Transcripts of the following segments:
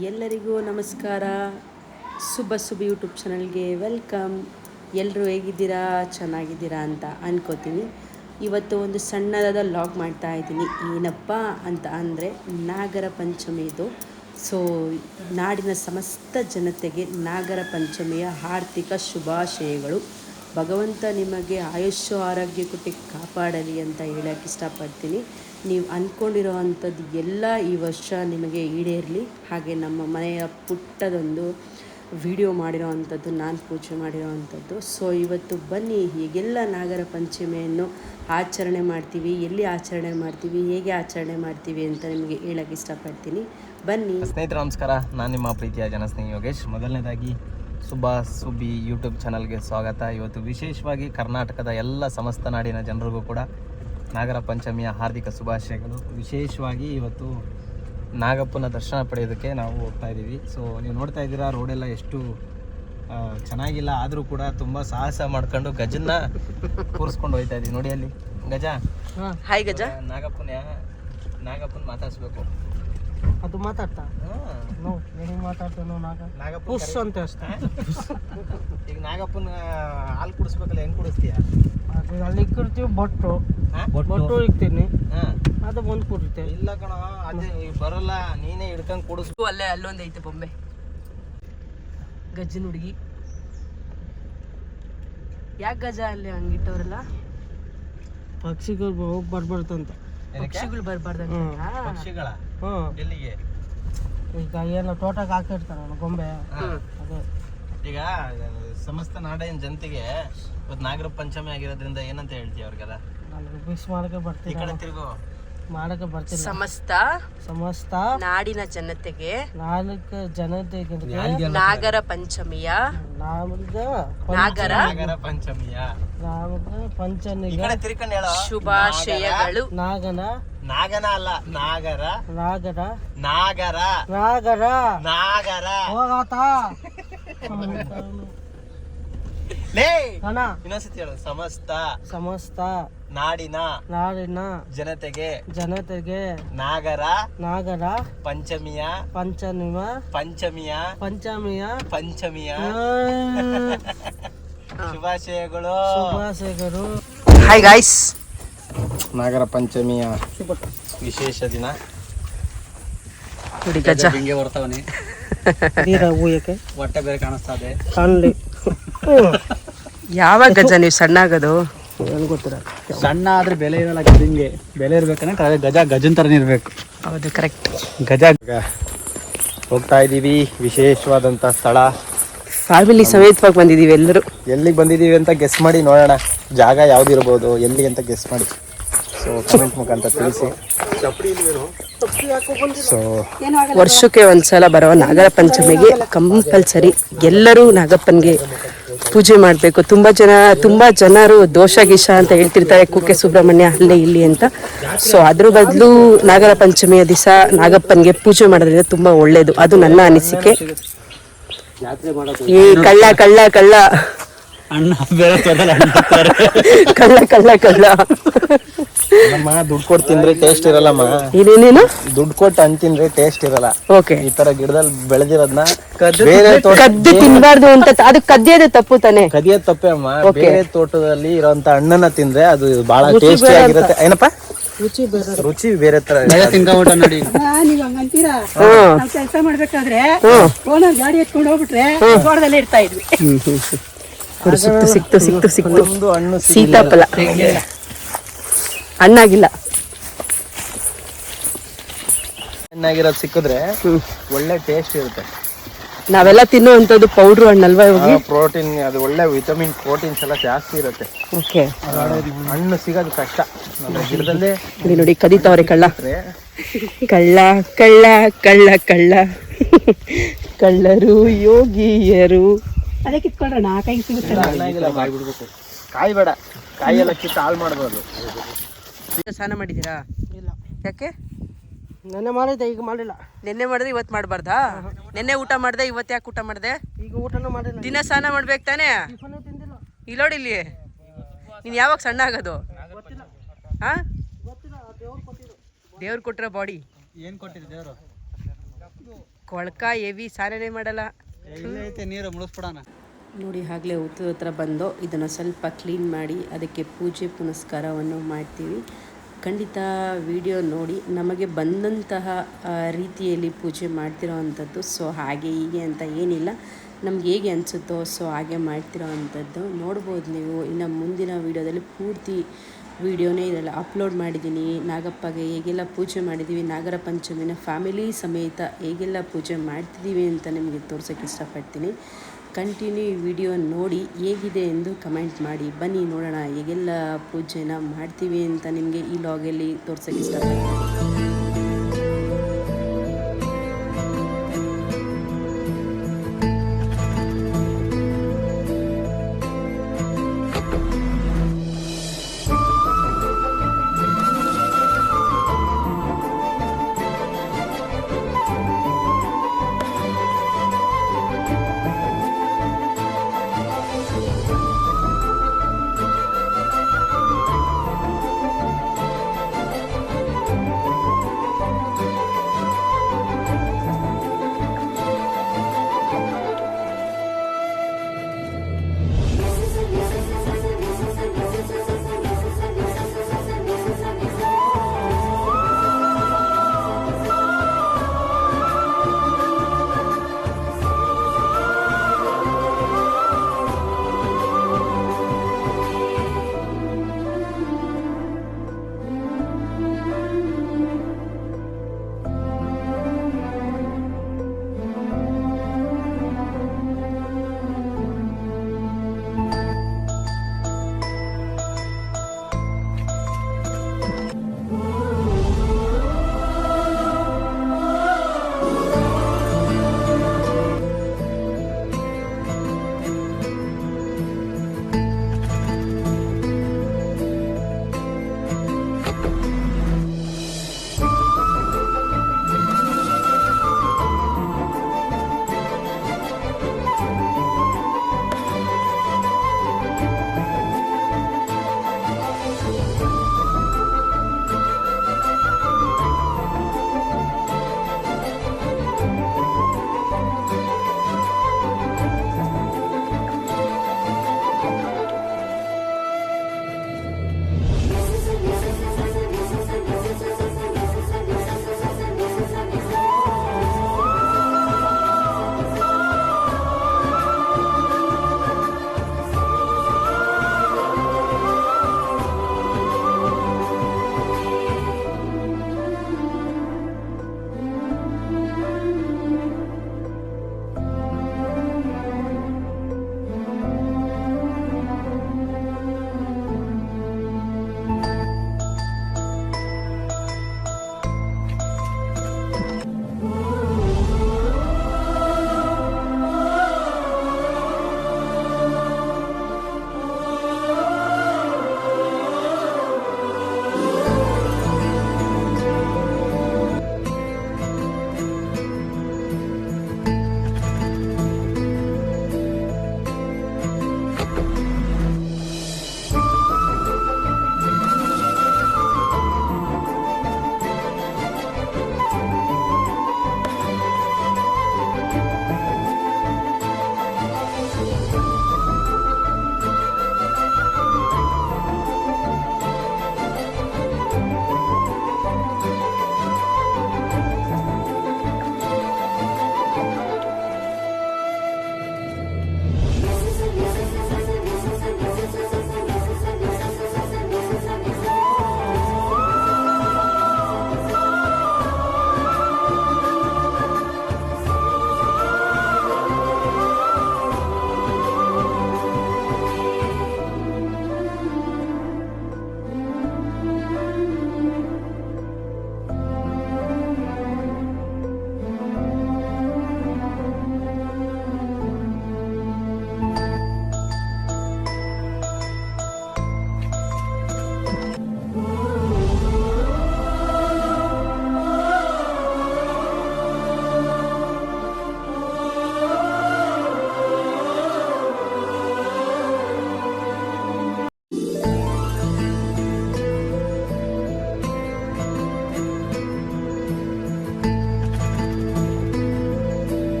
ಎಲ್ಲರಿಗೂ ನಮಸ್ಕಾರ. ಶುಭ ಯೂಟ್ಯೂಬ್ ಚಾನಲ್ಗೆ ವೆಲ್ಕಮ್. ಎಲ್ಲರೂ ಹೇಗಿದ್ದೀರಾ, ಚೆನ್ನಾಗಿದ್ದೀರಾ ಅಂತ ಅನ್ಕೋತೀನಿ. ಇವತ್ತು ಒಂದು ಸಣ್ಣದಾದ ಲಾಗ್ ಮಾಡ್ತಾ ಇದ್ದೀನಿ. ಏನಪ್ಪ ಅಂತ ಅಂದರೆ ನಾಗರ ಪಂಚಮಿದು. ಸೊ ನಾಡಿನ ಸಮಸ್ತ ಜನತೆಗೆ ನಾಗರ ಪಂಚಮಿಯ ಆರ್ಥಿಕ ಶುಭಾಶಯಗಳು. ಭಗವಂತ ನಿಮಗೆ ಆಯುಷ್ಯ ಆರೋಗ್ಯ ಕೊಟ್ಟು ಕಾಪಾಡಲಿ ಅಂತ ಹೇಳೋಕ್ಕೆ ಇಷ್ಟಪಡ್ತೀನಿ. ನೀವು ಅಂದ್ಕೊಂಡಿರೋ ಅಂಥದ್ದು ಎಲ್ಲ ಈ ವರ್ಷ ನಿಮಗೆ ಈಡೇರಲಿ. ಹಾಗೆ ನಮ್ಮ ಮನೆಯ ಪುಟ್ಟದೊಂದು ವಿಡಿಯೋ ಮಾಡಿರೋ ಅಂಥದ್ದು, ನಾನು ಪೂಜೆ ಮಾಡಿರೋ ಅಂಥದ್ದು. ಸೊ ಇವತ್ತು ಬನ್ನಿ, ಹೀಗೆಲ್ಲ ನಾಗರ ಪಂಚಮಿಯನ್ನು ಆಚರಣೆ ಮಾಡ್ತೀವಿ, ಎಲ್ಲಿ ಆಚರಣೆ ಮಾಡ್ತೀವಿ, ಹೇಗೆ ಆಚರಣೆ ಮಾಡ್ತೀವಿ ಅಂತ ನಿಮಗೆ ಹೇಳೋಕ್ಕೆ ಇಷ್ಟಪಡ್ತೀನಿ. ಬನ್ನಿ ಸ್ನೇಹಿತರೆ, ನಮಸ್ಕಾರ. ನಾನು ನಿಮ್ಮ ಪ್ರೀತಿಯ ಜನಸ್ನೇಹಿ ಯೋಗೇಶ್. ಮೊದಲನೇದಾಗಿ ಸುಬ್ಬಿ ಯೂಟ್ಯೂಬ್ ಚಾನಲ್ಗೆ ಸ್ವಾಗತ. ಇವತ್ತು ವಿಶೇಷವಾಗಿ ಕರ್ನಾಟಕದ ಎಲ್ಲ ಸಮಸ್ತ ನಾಡಿನ ಜನರಿಗೂ ಕೂಡ ನಾಗರ ಪಂಚಮಿಯ ಹಾರ್ದಿಕ ಶುಭಾಶಯಗಳು. ವಿಶೇಷವಾಗಿ ಇವತ್ತು ನಾಗಪ್ಪನ ದರ್ಶನ ಪಡೆಯೋದಕ್ಕೆ ನಾವು ಹೋಗ್ತಾ ಇದ್ದೀವಿ. ಸೊ ನೀವು ನೋಡ್ತಾ ಇದ್ದೀರಾ, ರೋಡೆಲ್ಲ ಎಷ್ಟು ಚೆನ್ನಾಗಿಲ್ಲ, ಆದರೂ ಕೂಡ ತುಂಬ ಸಾಹಸ ಮಾಡ್ಕೊಂಡು ಗಜನ್ನ ಕೂರಿಸ್ಕೊಂಡು ಹೋಗ್ತಾ ಇದ್ದೀವಿ. ನೋಡಿ ಅಲ್ಲಿ ಗಜ. ಹಾಯ್ ಗಜ. ನಾಗಪ್ಪನ ಮಾತಾಡ್ಸ್ಬೇಕು. ಅದು ಮಾತಾಡ್ತಾ ಮಾತಾಡ್ತಾನೋ ಪುಸ್ ಅಂತ ಅಷ್ಟೇ. ಈಗ ನಾಗಪ್ಪನ ಹಾಲು ಕುಡಿಸ್ಬೇಕಲ್ಲ, ಹೆಂಗ್ ಕುಡಿಸ್ತೀಯ? ಅದು ಅಲ್ಲಿ ಇಕ್ಕಿರ್ತೀವಿ, ಬೊಟ್ಟು ಇಕ್ತೀನಿ, ಅದು ಬಂದು ಕುಡಿತೆ. ಇಲ್ಲ ಕಣ, ಅದೇ ಬರಲ್ಲ, ನೀನೇ ಹಿಡ್ಕೊಂಡ್ ಕುಡಿಸ್ಬೇಕು. ಅಲ್ಲೊಂದು ಐತೆ ಬೊಂಬೆ, ಗಜ್ಜನ ಹುಡುಗಿ. ಯಾಕೆ ಗಜ ಅಲ್ಲಿ ಹಂಗಿಟ್ಟವ್ರಲ್ಲ? ಪಕ್ಷಿಗಳು ಹೋಗಿ ಬರ್ಬಾರ್ದಂತ. ಪಕ್ಷಿಗಳು ಬರ್ಬಾರ್ದಂತ. ಪಕ್ಷಿಗಳ ಎಲ್ಲಿಗೆ? ಈಗ ಏನೋ ತೋಟಕ್ಕೆ ಹಾಕಿರ್ತಾರ ಗೊಂಬೆ, ಅದೇ. ಈಗ ಸಮಸ್ತ ನಾಡಿನ ಜನತೆಗೆ ಇವತ್ತು ನಾಗರ ಪಂಚಮಿ ಆಗಿರೋದ್ರಿಂದ ಏನಂತ ಹೇಳ್ತೀವಿ ಅವ್ರಿಗೆಲ್ಲ? ವಿಶ್ ಮಾಡಕ್ಕೆ ಬರ್ತೀನಿ, ಈ ಕಡೆ ತಿರುಗು, ಮಾಡಕ್ಕೆ ಬರ್ತೀನಿ. ಸಮಸ್ತ ನಾಡಿನ ಜನತೆಗೆ ನಾಗರ ಪಂಚಮಿಯ ಪಂಚಮಿಯ ಶುಭಾಶಯಗಳು. ನಾಗನ ಅಲ್ಲ, ನಾಗರ ಹೋಗಾತ ಇನ್ನೊಂದ್ಸತಿ ಹೇಳು. ಸಮಸ್ತ ನಾಡಿನ ಜನತೆಗೆ ನಾಗರ ಪಂಚಮಿಯ ಶುಭಾಶಯಗಳು. Hi guys. ನಾಗರ ಪಂಚಮಿಯ ವಿಶೇಷ ದಿನ. ಹಿಂಗೆ ಬರ್ತಾವನೆ, ಹೊಟ್ಟೆ ಬೇರೆ ಕಾಣಿಸ್ತಾ ಇದೆ. ಯಾವಾಗ ಗಜ ನೀವು ಸಣ್ಣ ಆಗೋದು? ಗೊತ್ತಿರ, ಸಣ್ಣ ಆದ್ರೆ ಬೆಲೆ ಇರಲ್ಲ. ಗಜಂಗೆ ಬೆಲೆ ಇರ್ಬೇಕಂದ್ರೆ ಗಜನ್ ತರನೇ ಇರ್ಬೇಕು. ಹೌದು, ಕರೆಕ್ಟ್. ಗಜ ಹೋಗ್ತಾ ಇದೀವಿ, ವಿಶೇಷವಾದಂತ ಸ್ಥಳ. ಫ್ಯಾಮಿಲಿ ಸಮೇತವಾಗಿ ಬಂದಿದೀವಿ ಎಲ್ಲರೂ. ಎಲ್ಲಿಗೆ ಬಂದಿದೀವಿ ಅಂತ ಗೆಸ್ ಮಾಡಿ ನೋಡೋಣ. ಜಾಗ ಯಾವ್ದಿರ್ಬೋದು, ಎಲ್ಲಿ ಅಂತ ಗೆಸ್ ಮಾಡಿ. ಸೊ ಕಮೆಂಟ್ ಮುಖಾಂತರ ತಿಳಿಸಿ. ಸೊ ವರ್ಷಕ್ಕೆ ಒಂದ್ಸಲ ಬರೋ ನಾಗರ ಪಂಚಮಿಗೆ ಕಂಪಲ್ಸರಿ ಎಲ್ಲರೂ ನಾಗಪ್ಪನಿಗೆ ಪೂಜೆ ಮಾಡಬೇಕು. ತುಂಬಾ ಜನರು ದೋಷ ಗೀಷ ಅಂತ ಹೇಳ್ತಿರ್ತಾರೆ, ಕುಕ್ಕೆ ಸುಬ್ರಹ್ಮಣ್ಯ ಅಲ್ಲೇ ಇಲ್ಲಿ ಅಂತ. ಸೊ ಅದ್ರ ಬದಲು ನಾಗರ ಪಂಚಮಿಯ ದಿವಸ ನಾಗಪ್ಪನಿಗೆ ಪೂಜೆ ಮಾಡೋದ್ರಿಂದ ತುಂಬಾ ಒಳ್ಳೇದು. ಅದು ನನ್ನ ಅನಿಸಿಕೆ. ಈ ಕಳ್ಳ ಕಳ್ಳ ಕಳ್ಳ ನಮ್ಮ ದುಡ್ಡು ಕೊಟ್ಟು ತಿಂದ್ರೆ ಟೇಸ್ಟ್ ಇರಲ್ಲಮ್ಮ. ಏನೇನೇನು ದುಡ್ಡು ಕೊಟ್ಟು ಹಣ್ಣು ತಿಂದ್ರೆ ಟೇಸ್ಟ್ ಇರಲ್ಲ. ಓಕೆ, ಈ ತರ ಗಿಡದಲ್ಲಿ ಬೆಳೆದಿರೋದ್ನ ಕದ್ದು ತಿನ್ಬಾರ್ದು ಅಂತ. ಅದು ಕದಿಯೋದು ತಪ್ಪು ತಾನೆ? ಕದಿಯೋದು ತಪ್ಪೇ ಅಮ್ಮ. ಬೇರೆ ತೋಟದಲ್ಲಿ ಇರೋಂತ ಹಣ್ಣನ್ನ ತಿಂದ್ರೆ ಅದು ಬಹಳ ಟೇಸ್ಟಿ ಆಗಿರುತ್ತೆ. ಏನಪ್ಪ, ರುಚಿ ಬೇರೆ ತರ. ತಿನ್ಕೊಂಡ್ಬಿಟ್ಟ ನೋಡಿ. ಕೆಲಸ ಮಾಡ್ಬೇಕಾದ್ರೆ ಓನರ್ ಗಾಡಿ ಎತ್ಕೊಂಡು ಹೋಗ್ಬಿಟ್ರೆ ತೋಟದಲ್ಲೇ ಇಡ್ತಾ ಇದ್ವಿ. ಸಿಕ್ತು ಒಂದು ಹಣ್ಣು ಸೀತಾಫಲ ಹಣ್ಣಾಗಿಲ್ಲ. ಚೆನ್ನಾಗಿರೋದು ಸಿಕ್ಕಿದ್ರೆ ಒಳ್ಳೆ ಟೇಸ್ಟ್ ಇರುತ್ತೆ. ನಾವೆಲ್ಲ ತಿನ್ನುವಂಥದ್ದು ಪೌಡ್ರು ಹಣ್ಣಲ್ವಾ? ಇವಾಗ ಪ್ರೋಟೀನ್, ಅದು ಒಳ್ಳೆ ವಿಟಮಿನ್, ಪ್ರೋಟೀನ್ಸ್ ಎಲ್ಲ ಜಾಸ್ತಿ ಇರುತ್ತೆ. ಓಕೆ, ಹಣ್ಣು ಸಿಗೋದು ಕಷ್ಟ. ನಮ್ಮ ಗಿಡದಲ್ಲೇ ನೋಡಿ ಕದೀತಾವ್ರೆ ಕಳ್ಳ ಕಳ್ಳ ಕಳ್ಳ ಕಳ್ಳ ಕಳ್ಳ ಕಳ್ಳರು ಯೋಗಿಯರು. ಅದೇ ಕಿತ್ಕೊಂಡ್ರೆ ಕೈಗೆ ಸಿಗುತ್ತೆ. ಕಾಯಿ ಬಿಡ್ಬೇಕು. ಕಾಯಿ ಬೇಡ, ಕಾಯಿ ಎಲ್ಲ ಕಿತ್ತು ಹಾಳು ಮಾಡ್ಬೋದು. ಸ್ನಾನ ಮಾಡಿದ್ದೀರಾ? ಇಲ್ಲ. ಯಾಕೆ? ನೆನ್ನೆ ಮಾಡಿದ್ದೆ, ಈಗ ಮಾಡಿಲ್ಲ. ನೆನ್ನೆ ಮಾಡಿದ್ರೆ ಇವತ್ತು ಮಾಡಬಾರ್ದಾ? ನೆನ್ನೆ ಊಟ ಮಾಡಿದೆ, ಇವತ್ತು ಯಾಕೆ ಊಟ ಮಾಡಿದೆ? ಈಗ ಊಟನೂ ಮಾಡಿಲ್ಲ. ದಿನ ಸ್ನಾನ ಮಾಡ್ಬೇಕು ತಾನೇ? ತಿಂದಿಲ್ಲ. ಇಲ್ಲೋಡಿ ಇಲ್ಲಿ, ನೀನು ಯಾವಾಗ ಸಣ್ಣ ಆಗೋದು? ಹಾ, ದೇವ್ರು ಕೊಟ್ಟಿರೋ ಬಾಡಿ. ಏನು ಕೊಟ್ಟಿದ್ರು ದೇವರು? ಕೊಳಕ ಹೆವಿ ಸಾರನೇ ಮಾಡಲ್ಲ. ಐತೆ ನೀರು ಮುಳಿಸ್ಬಿಡೋಣ. ನೋಡಿ ಆಗಲೇ ಹುತ್ತದ ಹತ್ರ ಬಂದು ಇದನ್ನು ಸ್ವಲ್ಪ ಕ್ಲೀನ್ ಮಾಡಿ ಅದಕ್ಕೆ ಪೂಜೆ ಪುನಸ್ಕಾರವನ್ನು ಮಾಡ್ತೀವಿ. ಖಂಡಿತ ವಿಡಿಯೋ ನೋಡಿ ನಮಗೆ ಬಂದಂತಹ ರೀತಿಯಲ್ಲಿ ಪೂಜೆ ಮಾಡ್ತಿರೋ ಅಂಥದ್ದು. ಸೊ ಹಾಗೆ ಹೀಗೆ ಅಂತ ಏನಿಲ್ಲ, ನಮ್ಗೆ ಹೇಗೆ ಅನಿಸುತ್ತೋ ಸೊ ಹಾಗೆ ಮಾಡ್ತಿರೋ ಅಂಥದ್ದು. ನೋಡ್ಬೋದು ನೀವು. ಇನ್ನು ಮುಂದಿನ ವೀಡಿಯೋದಲ್ಲಿ ಪೂರ್ತಿ ವೀಡಿಯೋನೇ ಇದೆಲ್ಲ ಅಪ್ಲೋಡ್ ಮಾಡಿದ್ದೀನಿ. ನಾಗಪ್ಪಗೆ ಹೇಗೆಲ್ಲ ಪೂಜೆ ಮಾಡಿದ್ದೀವಿ, ನಾಗರ ಪಂಚಮಿನ ಫ್ಯಾಮಿಲಿ ಸಮೇತ ಹೇಗೆಲ್ಲ ಪೂಜೆ ಮಾಡ್ತಿದ್ದೀವಿ ಅಂತ ನಿಮಗೆ ತೋರ್ಸೋಕ್ಕೆ ಇಷ್ಟಪಡ್ತೀನಿ. ಕಂಟಿನ್ಯೂ ಈ ವಿಡಿಯೋ ನೋಡಿ ಹೇಗಿದೆ ಎಂದು ಕಮೆಂಟ್ ಮಾಡಿ. ಬನ್ನಿ ನೋಡೋಣ ಹೇಗೆಲ್ಲ ಪೂಜೆನ ಮಾಡ್ತೀವಿ ಅಂತ ನಿಮಗೆ ಈ ಲಾಗಲ್ಲಿ ತೋರ್ಸೋಕ್ಕೆ ಇಷ್ಟಪಡ್ತೀನಿ.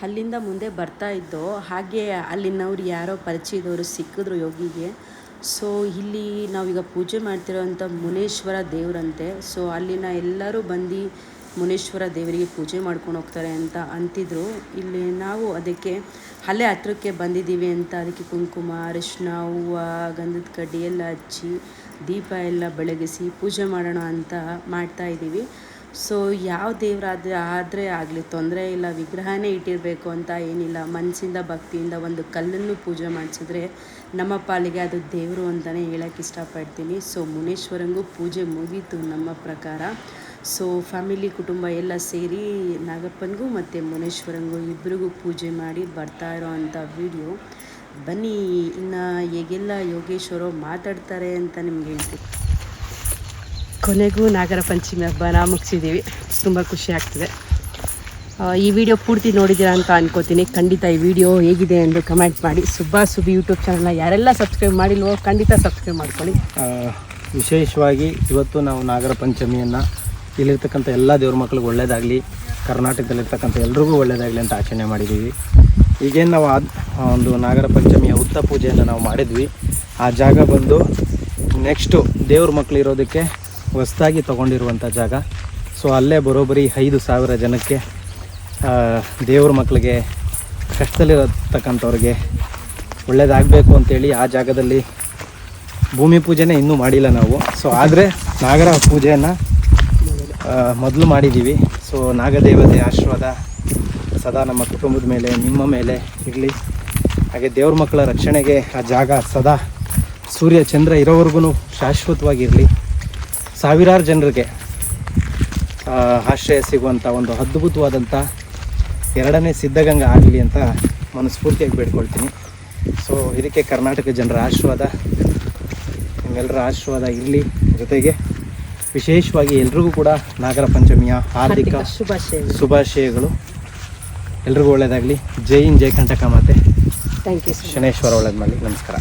ಅಲ್ಲಿಂದ ಮುಂದೆ ಬರ್ತಾ ಇದ್ದೋ ಹಾಗೆ ಅಲ್ಲಿನವ್ರು ಯಾರೋ ಪರಿಚಯದವರು ಸಿಕ್ಕಿದ್ರು ಯೋಗಿಗೆ. ಸೊ ಇಲ್ಲಿ ನಾವೀಗ ಪೂಜೆ ಮಾಡ್ತಿರೋವಂಥ ಮುನೇಶ್ವರ ದೇವರಂತೆ. ಸೊ ಅಲ್ಲಿನ ಎಲ್ಲರೂ ಬಂದು ಮುನೇಶ್ವರ ದೇವರಿಗೆ ಪೂಜೆ ಮಾಡ್ಕೊಂಡು ಹೋಗ್ತಾರೆ ಅಂತ ಅಂತಿದ್ರು. ಇಲ್ಲಿ ನಾವು ಅದಕ್ಕೆ ಅಲ್ಲೇ ಹತ್ರಕ್ಕೆ ಬಂದಿದ್ದೀವಿ ಅಂತ ಅದಕ್ಕೆ ಕುಂಕುಮ, ಅರಿಶಿನ, ಹೂವು, ಗಂಧದ ಕಡ್ಡಿ ಎಲ್ಲ ಹಚ್ಚಿ ದೀಪ ಎಲ್ಲ ಬೆಳಗಿಸಿ ಪೂಜೆ ಮಾಡೋಣ ಅಂತ ಮಾಡ್ತಾಯಿದ್ದೀವಿ. ಸೊ ಯಾವ ಆದರೆ ಆಗಲಿ ತೊಂದರೆ ಇಲ್ಲ, ವಿಗ್ರಹನೇ ಇಟ್ಟಿರಬೇಕು ಅಂತ ಏನಿಲ್ಲ. ಮನಸ್ಸಿಂದ ಭಕ್ತಿಯಿಂದ ಒಂದು ಕಲ್ಲನ್ನು ಪೂಜೆ ಮಾಡಿಸಿದ್ರೆ ನಮ್ಮ ಪಾಲಿಗೆ ಅದು ದೇವರು ಅಂತಲೇ ಹೇಳೋಕ್ಕೆ ಇಷ್ಟಪಡ್ತೀನಿ. ಸೊ ಮುನೇಶ್ವರಂಗೂ ಪೂಜೆ ಮುಗೀತು ನಮ್ಮ ಪ್ರಕಾರ. ಸೊ ಫ್ಯಾಮಿಲಿ ಕುಟುಂಬ ಎಲ್ಲ ಸೇರಿ ನಾಗಪ್ಪನಿಗೂ ಮತ್ತು ಮುನೇಶ್ವರಂಗೂ ಇಬ್ಬರಿಗೂ ಪೂಜೆ ಮಾಡಿ ಬರ್ತಾ ಇರೋ ಅಂಥ ವಿಡಿಯೋ. ಬನ್ನಿ ಇನ್ನು ಹೇಗೆಲ್ಲ ಯೋಗೇಶ್ವರ ಮಾತಾಡ್ತಾರೆ ಅಂತ ನಿಮ್ಗೆ ಹೇಳ್ತೀನಿ. ಕೊನೆಗೂ ನಾಗರ ಪಂಚಮಿ ಹಬ್ಬನ ಮುಗಿಸಿದ್ದೀವಿ. ತುಂಬ ಖುಷಿ ಆಗ್ತಿದೆ. ಈ ವಿಡಿಯೋ ಪೂರ್ತಿ ನೋಡಿದ್ದೀರಾ ಅಂತ ಅನ್ಕೋತೀನಿ. ಖಂಡಿತ ಈ ವಿಡಿಯೋ ಹೇಗಿದೆ ಎಂದು ಕಮೆಂಟ್ ಮಾಡಿ. ಸುಬ್ಬಿ ಯೂಟ್ಯೂಬ್ ಚಾನಲ್ನ ಯಾರೆಲ್ಲ ಸಬ್ಸ್ಕ್ರೈಬ್ ಮಾಡಿಲ್ವೋ ಖಂಡಿತ ಸಬ್ಸ್ಕ್ರೈಬ್ ಮಾಡ್ಕೊಳ್ಳಿ. ವಿಶೇಷವಾಗಿ ಇವತ್ತು ನಾವು ನಾಗರ ಪಂಚಮಿಯನ್ನು ಇಲ್ಲಿರ್ತಕ್ಕಂಥ ಎಲ್ಲ ದೇವ್ರ ಮಕ್ಳಿಗೆ ಒಳ್ಳೆಯದಾಗಲಿ, ಕರ್ನಾಟಕದಲ್ಲಿರ್ತಕ್ಕಂಥ ಎಲ್ರಿಗೂ ಒಳ್ಳೆಯದಾಗಲಿ ಅಂತ ಆಚರಣೆ ಮಾಡಿದ್ದೀವಿ. ಈಗೇನು ನಾವು ಒಂದು ನಾಗರ ಪಂಚಮಿಯ ಹುತ್ತ ಪೂಜೆಯನ್ನು ನಾವು ಮಾಡಿದ್ವಿ. ಆ ಜಾಗ ಬಂದು ನೆಕ್ಸ್ಟು ದೇವ್ರ ಮಕ್ಳು ಇರೋದಕ್ಕೆ ಹೊಸದಾಗಿ ತೊಗೊಂಡಿರುವಂಥ ಜಾಗ. ಸೊ ಅಲ್ಲೇ ಬರೋಬ್ಬರಿ 5,000 ಜನಕ್ಕೆ ದೇವ್ರ ಮಕ್ಕಳಿಗೆ ಕಷ್ಟದಲ್ಲಿರತಕ್ಕಂಥವ್ರಿಗೆ ಒಳ್ಳೆಯದಾಗಬೇಕು ಅಂತೇಳಿ ಆ ಜಾಗದಲ್ಲಿ ಭೂಮಿ ಪೂಜೆನೇ ಇನ್ನೂ ಮಾಡಿಲ್ಲ ನಾವು. ಸೊ ಆದರೆ ನಾಗರ ಪೂಜೆಯನ್ನು ಮೊದಲು ಮಾಡಿದ್ದೀವಿ. ಸೊ ನಾಗದೇವತೆ ಆಶೀರ್ವಾದ ಸದಾ ನಮ್ಮ ಕುಟುಂಬದ ಮೇಲೆ, ನಿಮ್ಮ ಮೇಲೆ ಇರಲಿ. ಹಾಗೆ ದೇವ್ರ ಮಕ್ಕಳ ರಕ್ಷಣೆಗೆ ಆ ಜಾಗ ಸದಾ ಸೂರ್ಯ ಚಂದ್ರ ಇರೋವರೆಗೂ ಶಾಶ್ವತವಾಗಿರಲಿ. ಸಾವಿರಾರು ಜನರಿಗೆ ಆಶ್ರಯ ಸಿಗುವಂಥ ಒಂದು ಅದ್ಭುತವಾದಂಥ 2ನೇ ಸಿದ್ಧಗಂಗಾ ಆಗಲಿ ಅಂತ ಮನಸ್ಫೂರ್ತಿಯಾಗಿ ಬೇಡ್ಕೊಳ್ತೀನಿ. ಸೊ ಇದಕ್ಕೆ ಕರ್ನಾಟಕ ಜನರ ಆಶೀರ್ವಾದ, ನಿಮ್ಮೆಲ್ಲರ ಆಶೀರ್ವಾದ ಇರಲಿ. ಜೊತೆಗೆ ವಿಶೇಷವಾಗಿ ಎಲ್ರಿಗೂ ಕೂಡ ನಾಗರ ಪಂಚಮಿಯ ಹಾರ್ದಿಕ ಶುಭಾಶಯಗಳು. ಎಲ್ರಿಗೂ ಒಳ್ಳೆಯದಾಗಲಿ. ಜೈ ಹಿಂದ್, ಜೈ ಕಂಟಕ ಮಾತೆ. Thank you. ಶನೇಶ್ವರ ಒಳ್ಳೇದು ಮಾಡಲಿ. ನಮಸ್ಕಾರ.